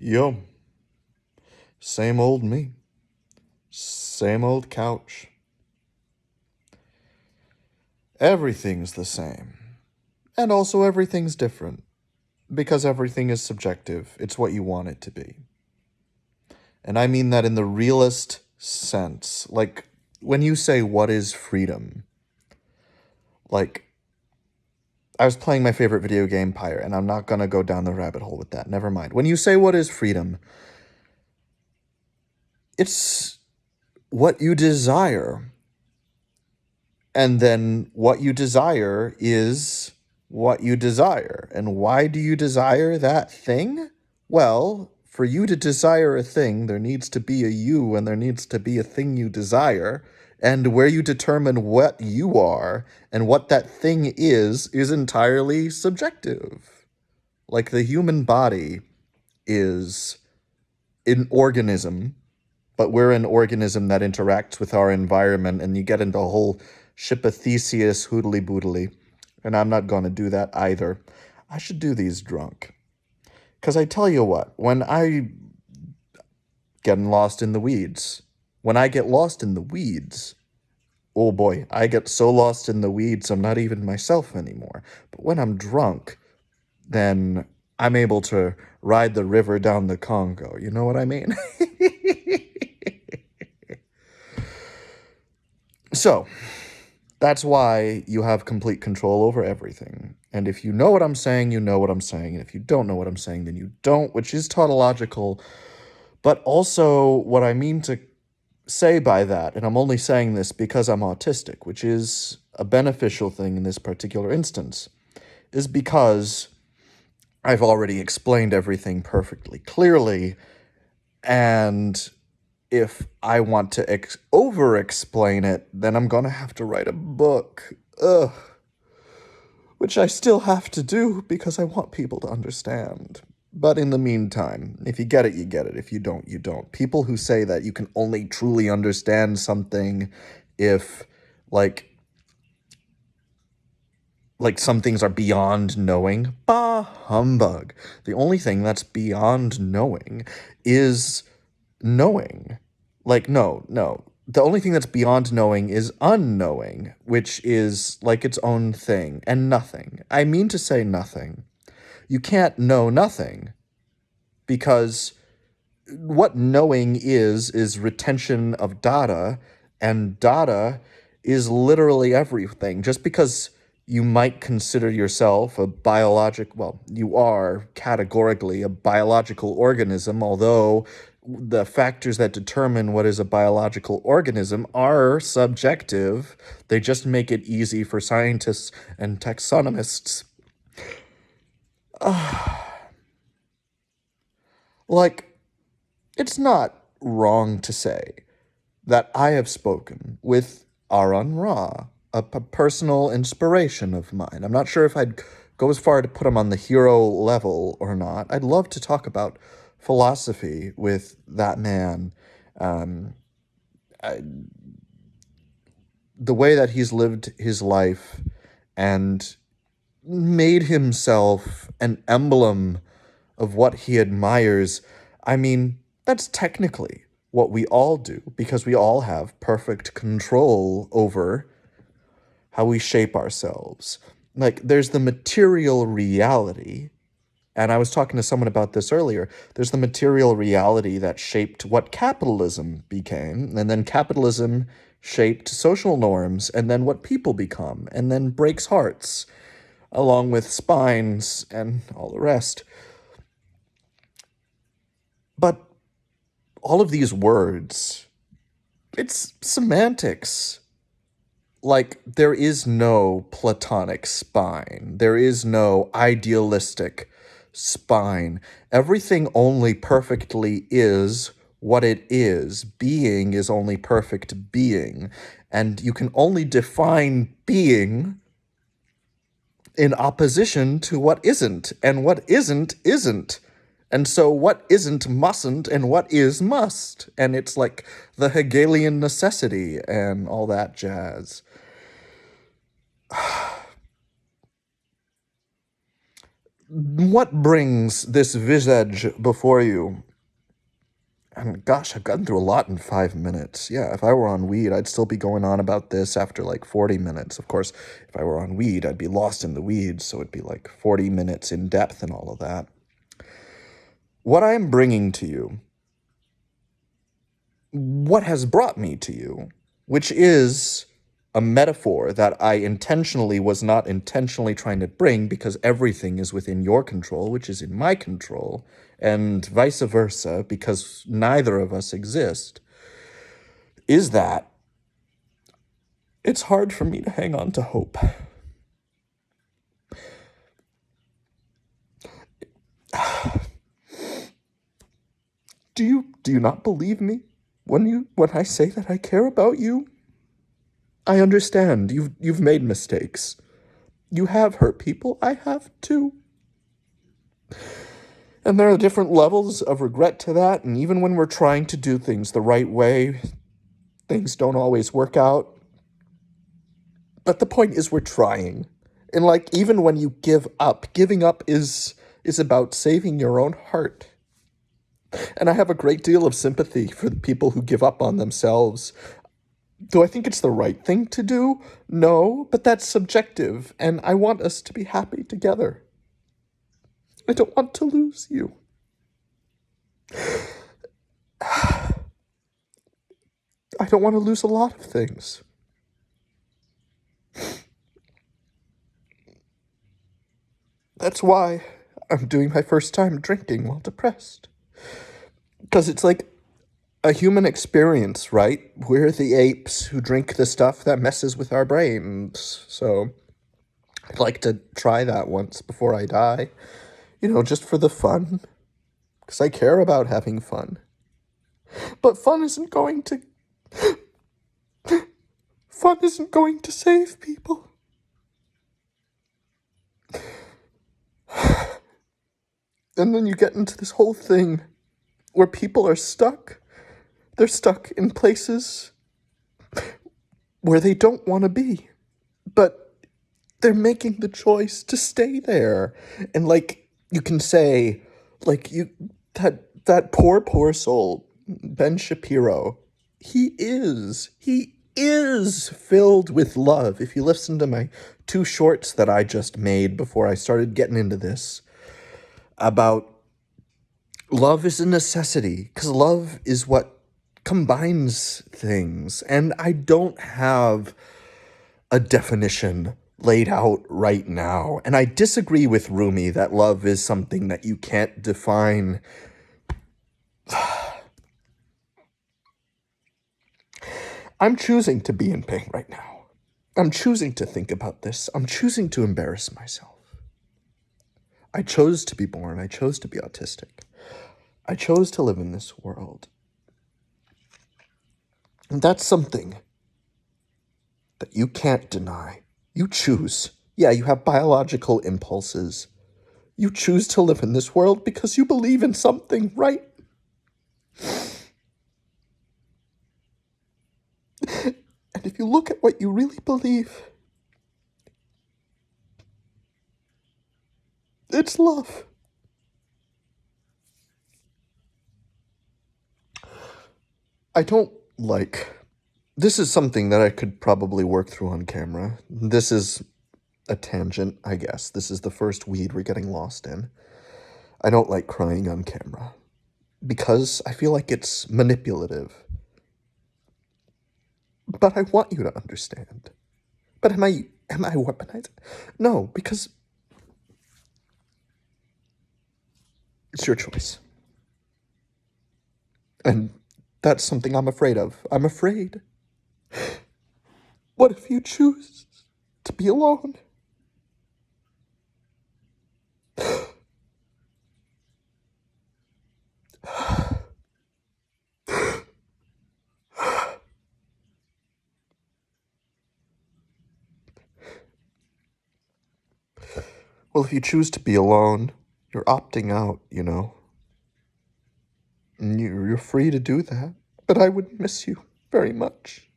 Yo, same old me, same old couch. Everything's the same. And also, everything's different. Because everything is subjective. It's what you want it to be. And I mean that in the realest sense. Like, when you say, what is freedom? Like, I was playing my favorite video game, Pyre, and I'm not gonna go down the rabbit hole with that. Never mind. When you say, what is freedom? It's what you desire. And then what you desire is what you desire. And why do you desire that thing? Well, for you to desire a thing, there needs to be a you and there needs to be a thing you desire. And where you determine what you are and what that thing is entirely subjective. Like the human body is an organism, but we're an organism that interacts with our environment, and you get into a whole ship of Theseus hoodly boodly, and I'm not going to do that either. I should do these drunk. Because I tell you what, when I getting lost in the weeds, when I get lost in the weeds, oh boy, I get so lost in the weeds I'm not even myself anymore. But when I'm drunk, then I'm able to ride the river down the Congo. You know what I mean? So, that's why you have complete control over everything. And if you know what I'm saying, you know what I'm saying. And if you don't know what I'm saying, then you don't, which is tautological. But also, what I mean to say by that, and I'm only saying this because I'm autistic, which is a beneficial thing in this particular instance, is because I've already explained everything perfectly clearly, and if I want to over-explain it, then I'm gonna have to write a book. Ugh. Which I still have to do because I want people to understand. But in the meantime, if you get it, you get it. If you don't, you don't. People who say that you can only truly understand something if, like some things are beyond knowing, bah humbug. The only thing that's beyond knowing is knowing. No. The only thing that's beyond knowing is unknowing, which is like its own thing, and nothing. I mean to say nothing. You can't know nothing, because what knowing is retention of data, and data is literally everything. Just because you might consider yourself you are categorically a biological organism, although the factors that determine what is a biological organism are subjective. They just make it easy for scientists and taxonomists. Like, it's not wrong to say that I have spoken with Aaron Ra, a personal inspiration of mine. I'm not sure if I'd go as far to put him on the hero level or not. I'd love to talk about philosophy with that man. The way that he's lived his life and made himself an emblem of what he admires. I mean, that's technically what we all do, because we all have perfect control over how we shape ourselves. Like, there's the material reality, and I was talking to someone about this earlier. There's the material reality that shaped what capitalism became, and then capitalism shaped social norms, and then what people become, and then breaks hearts, along with spines and all the rest. But all of these words, it's semantics. Like, there is no platonic spine. There is no idealistic spine. Everything only perfectly is what it is. Being is only perfect being. And you can only define being in opposition to what isn't. And what isn't, isn't. And so what isn't mustn't, and what is must. And it's like the Hegelian necessity and all that jazz. what brings this visage before you? And gosh, I've gotten through a lot in 5 minutes. Yeah, if I were on weed, I'd still be going on about this after like 40 minutes. Of course, if I were on weed, I'd be lost in the weeds, so it'd be like 40 minutes in depth and all of that. What I am bringing to you, what has brought me to you, which is a metaphor that I intentionally was not intentionally trying to bring because everything is within your control, which is in my control, and vice versa, because neither of us exist, is that it's hard for me to hang on to hope. Do you not believe me when I say that I care about you? I understand you've made mistakes. You have hurt people. I have too. And there are different levels of regret to that, and even when we're trying to do things the right way, things don't always work out. But the point is we're trying. And like even when you give up, giving up is about saving your own heart. And I have a great deal of sympathy for the people who give up on themselves. Do I think it's the right thing to do? No, but that's subjective, and I want us to be happy together. I don't want to lose you. I don't want to lose a lot of things. That's why I'm doing my first time drinking while depressed. Because it's like a human experience, right? We're the apes who drink the stuff that messes with our brains. So I'd like to try that once before I die. Just for the fun. Because I care about having fun. But fun isn't going to save people. And then you get into this whole thing where people are stuck. They're stuck in places where they don't want to be. But they're making the choice to stay there. And like you can say, like that poor soul, Ben Shapiro, he is filled with love. If you listen to my 2 shorts that I just made before I started getting into this, about love is a necessity, because love is what combines things. And I don't have a definition laid out right now. And I disagree with Rumi that love is something that you can't define. I'm choosing to be in pain right now. I'm choosing to think about this. I'm choosing to embarrass myself. I chose to be born. I chose to be autistic. I chose to live in this world. And that's something that you can't deny. You choose. Yeah, you have biological impulses. You choose to live in this world because you believe in something, right? And if you look at what you really believe, it's love. I don't like... This is something that I could probably work through on camera. This is a tangent, I guess. This is the first weed we're getting lost in. I don't like crying on camera because I feel like it's manipulative. But I want you to understand. But am I weaponized? No, because it's your choice. And that's something I'm afraid of. I'm afraid. What if you choose to be alone? Well, if you choose to be alone, you're opting out, And you're free to do that. But I would miss you very much.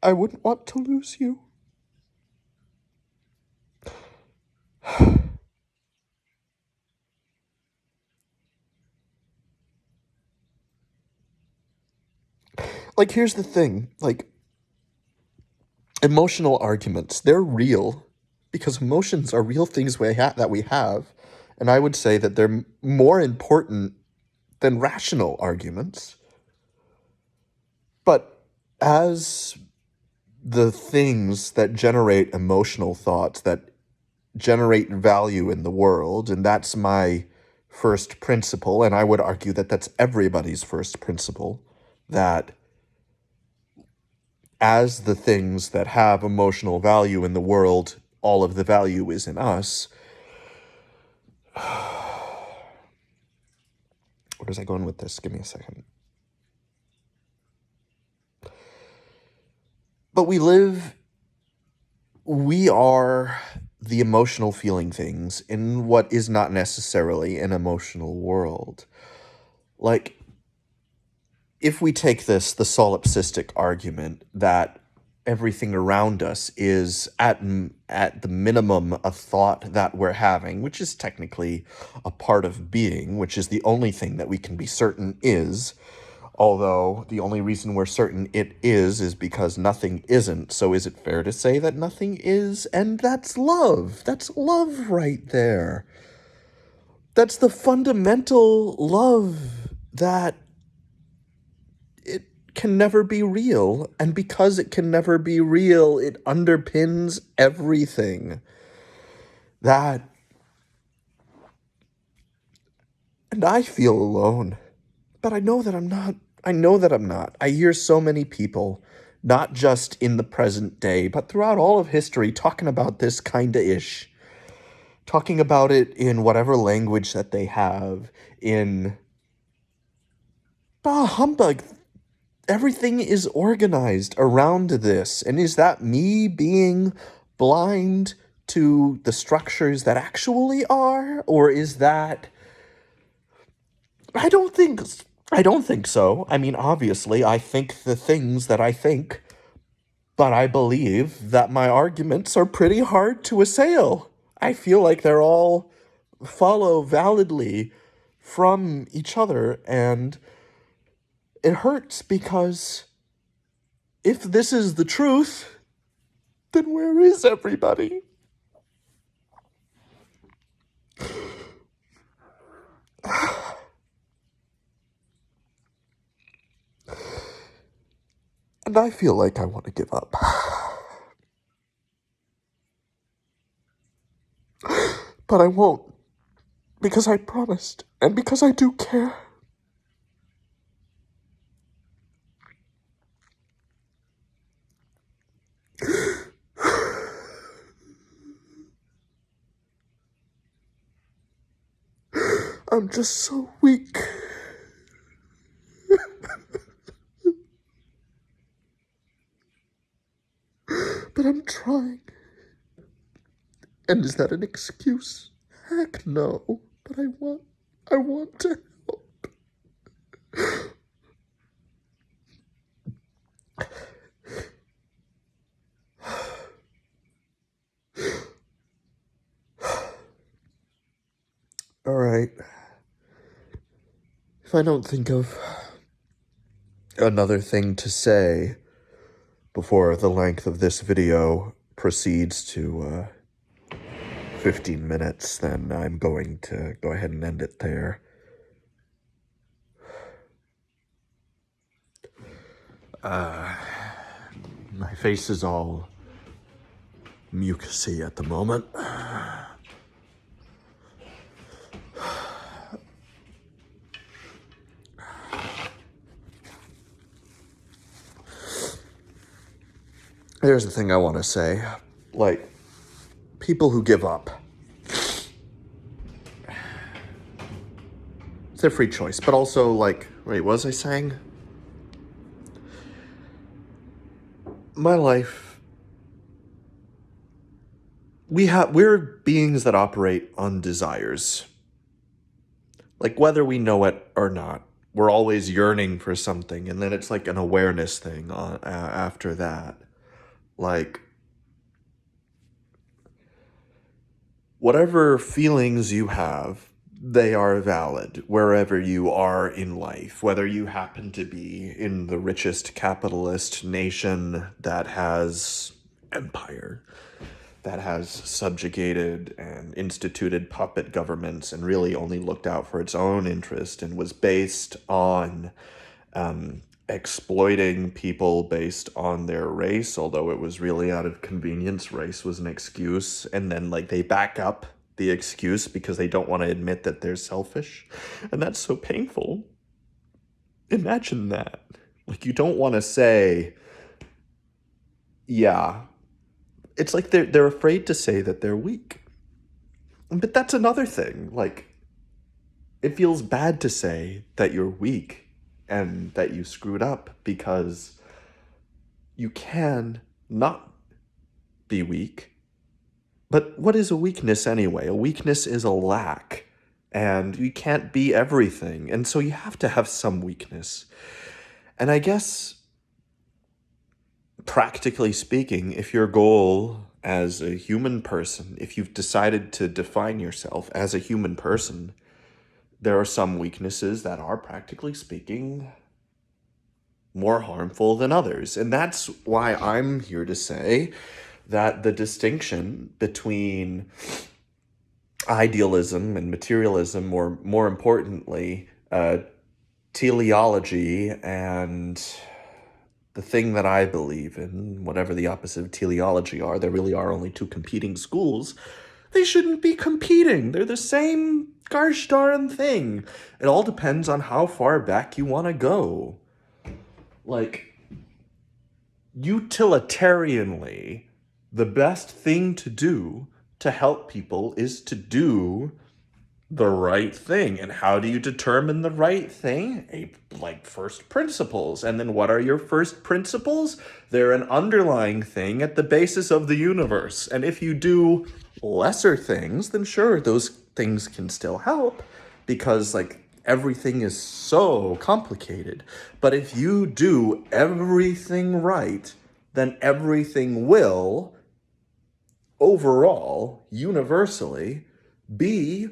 I wouldn't want to lose you. Like, here's the thing, like, emotional arguments, they're real because emotions are real things that we have, and I would say that they're more important than rational arguments. But as the things that generate emotional thoughts, that generate value in the world, and that's my first principle, and I would argue that that's everybody's first principle, that as the things that have emotional value in the world, all of the value is in us. Where was I going with this? Give me a second. But we are the emotional feeling things in what is not necessarily an emotional world. Like, if we take the solipsistic argument that everything around us is at the minimum a thought that we're having, which is technically a part of being, which is the only thing that we can be certain is, although the only reason we're certain it is because nothing isn't. So is it fair to say that nothing is? And that's love. That's love right there. That's the fundamental love that it can never be real. And because it can never be real, it underpins everything. And I feel alone. But I know that I'm not. I know that I'm not. I hear so many people, not just in the present day, but throughout all of history, talking about this kinda ish. Talking about it in whatever language that they have, in humbug. Everything is organized around this. And is that me being blind to the structures that actually are? Or is that... I don't think so. I mean, obviously, I think the things that I think, but I believe that my arguments are pretty hard to assail. I feel like they're all follow validly from each other, and it hurts because if this is the truth, then where is everybody? And I feel like I want to give up. But I won't. Because I promised. And because I do care. I'm just so weak. But I'm trying. And is that an excuse? Heck no. But I want to help. Alright. If I don't think of another thing to say before the length of this video proceeds to 15 minutes, then I'm going to go ahead and end it there. My face is all mucusy at the moment. Here's the thing I want to say. Like, people who give up, it's their free choice, but also, like, wait, what was I saying? My life, we're beings that operate on desires. Like, whether we know it or not, we're always yearning for something, and then it's like an awareness thing after that. Like, whatever feelings you have, they are valid wherever you are in life, whether you happen to be in the richest capitalist nation that has empire, that has subjugated and instituted puppet governments and really only looked out for its own interest and was based on exploiting people based on their race, although it was really out of convenience. Race was an excuse, and then like they back up the excuse because they don't want to admit that they're selfish, and that's so painful. Imagine that. Like, you don't want to say, yeah. It's like they're afraid to say that they're weak. But that's another thing. Like, it feels bad to say that you're weak and that you screwed up because you can not be weak. But what is a weakness anyway? A weakness is a lack, and you can't be everything. And so you have to have some weakness. And I guess, practically speaking, if your goal as a human person, if you've decided to define yourself as a human person, there are some weaknesses that are, practically speaking, more harmful than others. And that's why I'm here to say that the distinction between idealism and materialism, or more importantly, teleology and the thing that I believe in, whatever the opposite of teleology are, there really are only two competing schools. They shouldn't be competing. They're the same gosh darn thing. It all depends on how far back you want to go. Like, utilitarianly, the best thing to do to help people is to do the right thing. And how do you determine the right thing? Like first principles. And then what are your first principles? They're an underlying thing at the basis of the universe. And if you do lesser things, then sure, those things can still help, because like everything is so complicated. But if you do everything right, then everything will overall, universally, be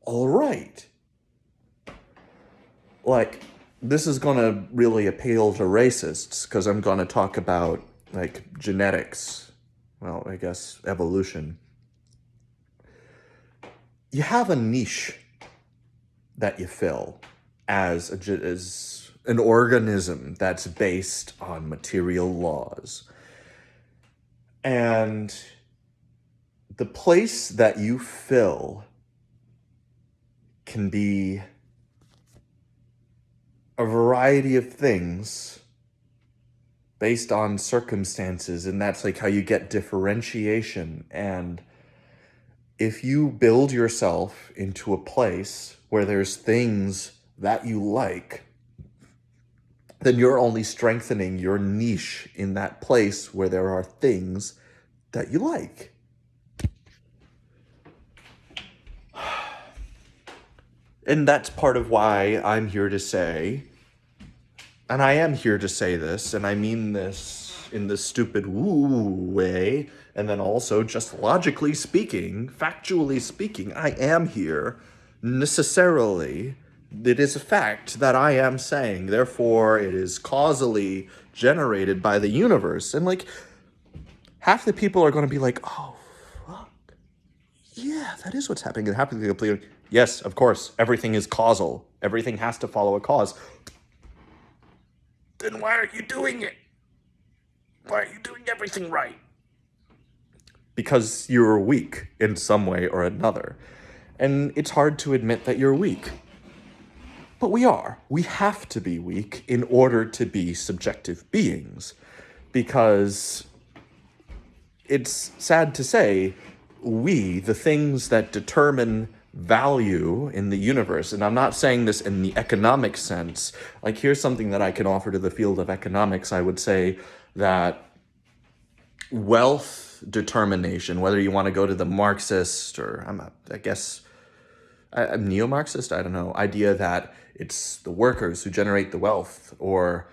all right. Like, this is going to really appeal to racists, because I'm going to talk about, like, genetics. Well, I guess evolution. You have a niche that you fill as an organism that's based on material laws. And the place that you fill can be a variety of things based on circumstances, and that's like how you get differentiation. And if you build yourself into a place where there's things that you like, then you're only strengthening your niche in that place where there are things that you like. And that's part of why I'm here to say, and I am here to say this, and I mean this in this stupid woo way, and then also just logically speaking, factually speaking, I am here necessarily. It is a fact that I am saying, therefore it is causally generated by the universe. And like, half the people are going to be like, oh, fuck. Yeah, that is what's happening. And half the people are like, yes, of course, everything is causal. Everything has to follow a cause. Then why are you doing it? Why are you doing everything right? Because you're weak in some way or another. And it's hard to admit that you're weak. But we are. We have to be weak in order to be subjective beings. Because it's sad to say, we, the things that determine value in the universe, and I'm not saying this in the economic sense, like here's something that I can offer to the field of economics. I would say that wealth determination, whether you want to go to the Marxist or I'm neo-Marxist, I don't know, idea that it's the workers who generate the wealth, or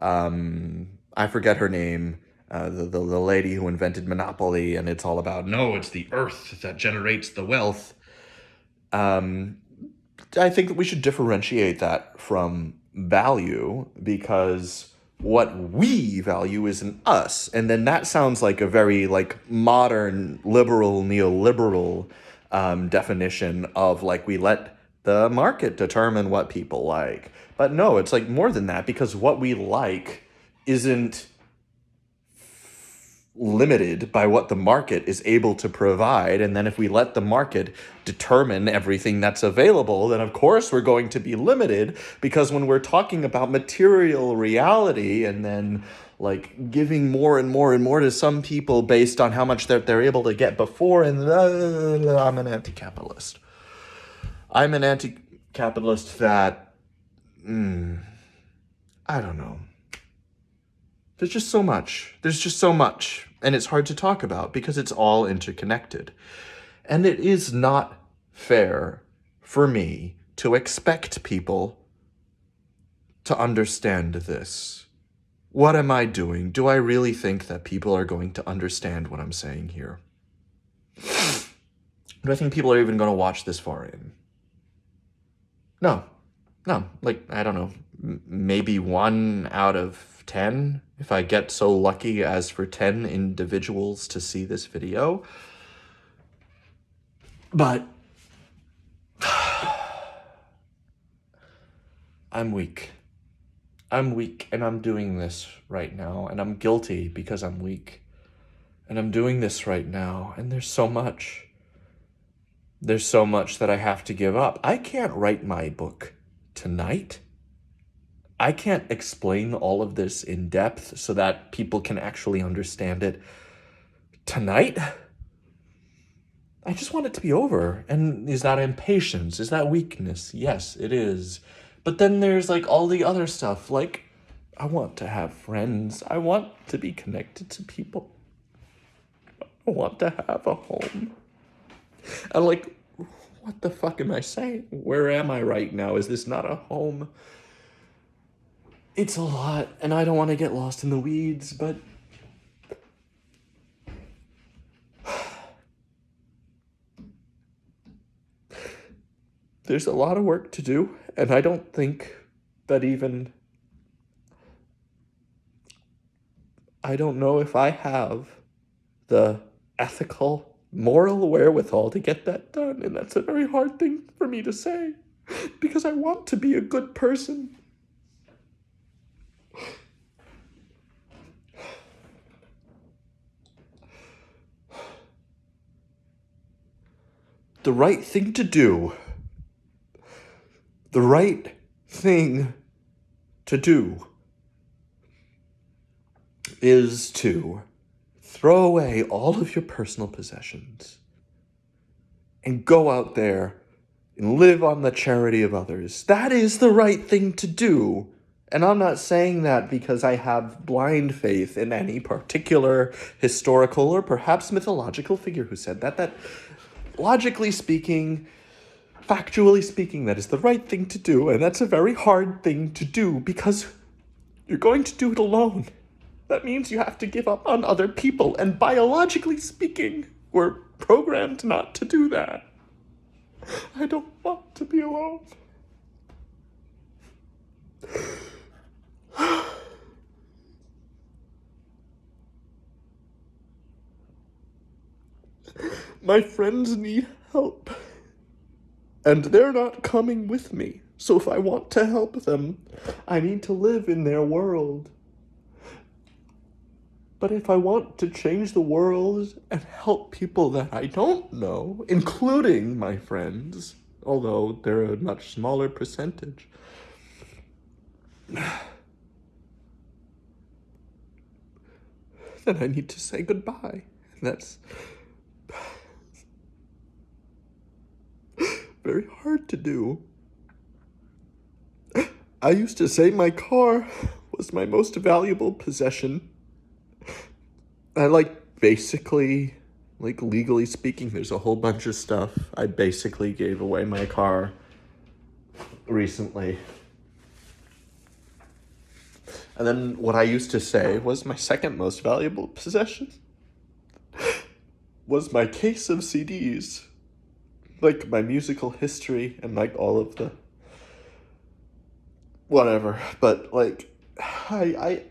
I forget her name, the lady who invented monopoly, and it's all about, no, it's the earth that generates the wealth. I think that we should differentiate that from value, because what we value isn't us. And then that sounds like a very like modern liberal neoliberal definition of like we let the market determine what people like. But no, it's like more than that, because what we like isn't limited by what the market is able to provide. And then if we let the market determine everything that's available, then of course we're going to be limited, because when we're talking about material reality and then like giving more and more and more to some people based on how much they're able to get before, and I'm an anti-capitalist. I'm an anti-capitalist that, I don't know. There's just so much. There's just so much. And it's hard to talk about because it's all interconnected. And it is not fair for me to expect people to understand this. What am I doing? Do I really think that people are going to understand what I'm saying here? Do I think people are even going to watch this far in? No. No. Like, I don't know. Maybe 1 out of 10, if I get so lucky as for 10 individuals to see this video. But I'm weak. I'm weak, and I'm doing this right now, and I'm guilty because I'm weak. And I'm doing this right now, and there's so much. There's so much that I have to give up. I can't write my book tonight. I can't explain all of this in depth so that people can actually understand it tonight. I just want it to be over. And is that impatience? Is that weakness? Yes, it is. But then there's like all the other stuff. Like, I want to have friends. I want to be connected to people. I want to have a home. And like, what the fuck am I saying? Where am I right now? Is this not a home? It's a lot, and I don't want to get lost in the weeds, but there's a lot of work to do, and I don't think that even... I don't know if I have the ethical, moral wherewithal to get that done, and that's a very hard thing for me to say, because I want to be a good person. The right thing to do. The right thing to do is to throw away all of your personal possessions and go out there and live on the charity of others. That is the right thing to do. And I'm not saying that because I have blind faith in any particular historical or perhaps mythological figure who said that. That, logically speaking, factually speaking, that is the right thing to do. And that's a very hard thing to do because you're going to do it alone. That means you have to give up on other people. And biologically speaking, we're programmed not to do that. I don't want to be alone. My friends need help, and they're not coming with me. So if I want to help them, I need to live in their world. But if I want to change the world and help people that I don't know, including my friends, although they're a much smaller percentage, then I need to say goodbye. And that's very hard to do. I used to say my car was my most valuable possession. I basically, legally speaking, there's a whole bunch of stuff. I basically gave away my car recently. And then what I used to say was my second most valuable possession was my case of CDs. like my musical history and like all of the whatever. But like I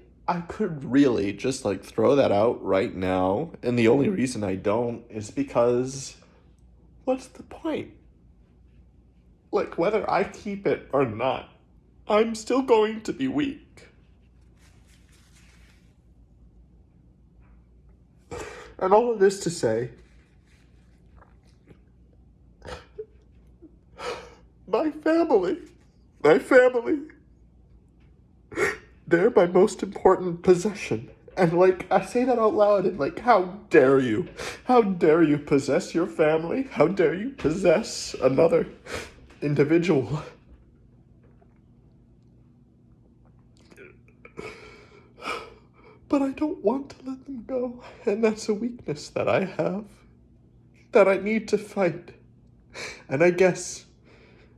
could really just like throw that out right now, and the only reason I don't is because what's the point? Like, whether I keep it or not, I'm still going to be weak. And all of this to say, my family, my family, they're my most important possession. And like, I say that out loud, and like, how dare you? How dare you possess your family? How dare you possess another individual? But I don't want to let them go, and that's a weakness that I have, that I need to fight. And I guess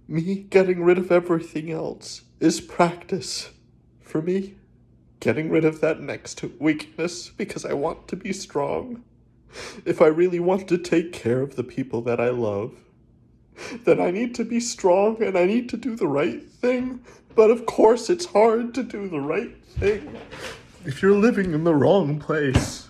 me getting rid of everything else is practice for me. Getting rid of that next weakness because I want to be strong. If I really want to take care of the people that I love, then I need to be strong and I need to do the right thing. But of course, it's hard to do the right thing if you're living in the wrong place.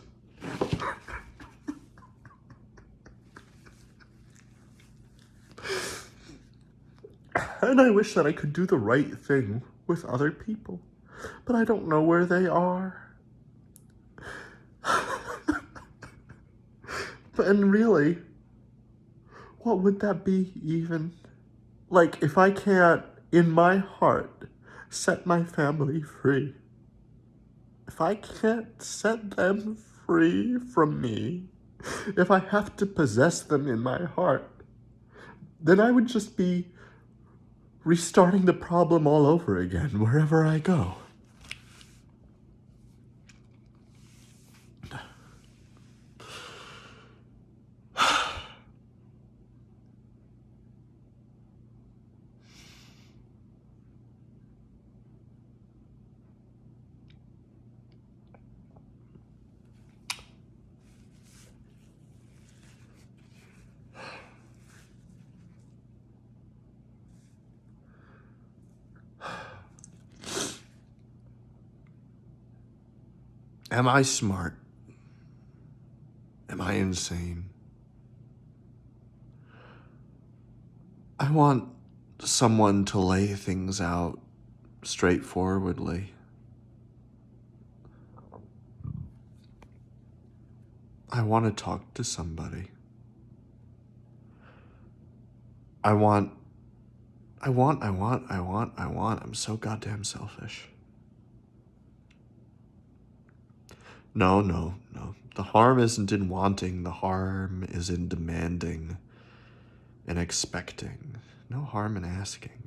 And I wish that I could do the right thing with other people, but I don't know where they are. And really, what would that be even? Like, if I can't, in my heart, set my family free, if I can't set them free from me, if I have to possess them in my heart, then I would just be restarting the problem all over again wherever I go. Am I smart? Am I insane? I want someone to lay things out straightforwardly. I want to talk to somebody. I want. I'm so goddamn selfish. No. The harm isn't in wanting, the harm is in demanding and expecting. No harm in asking.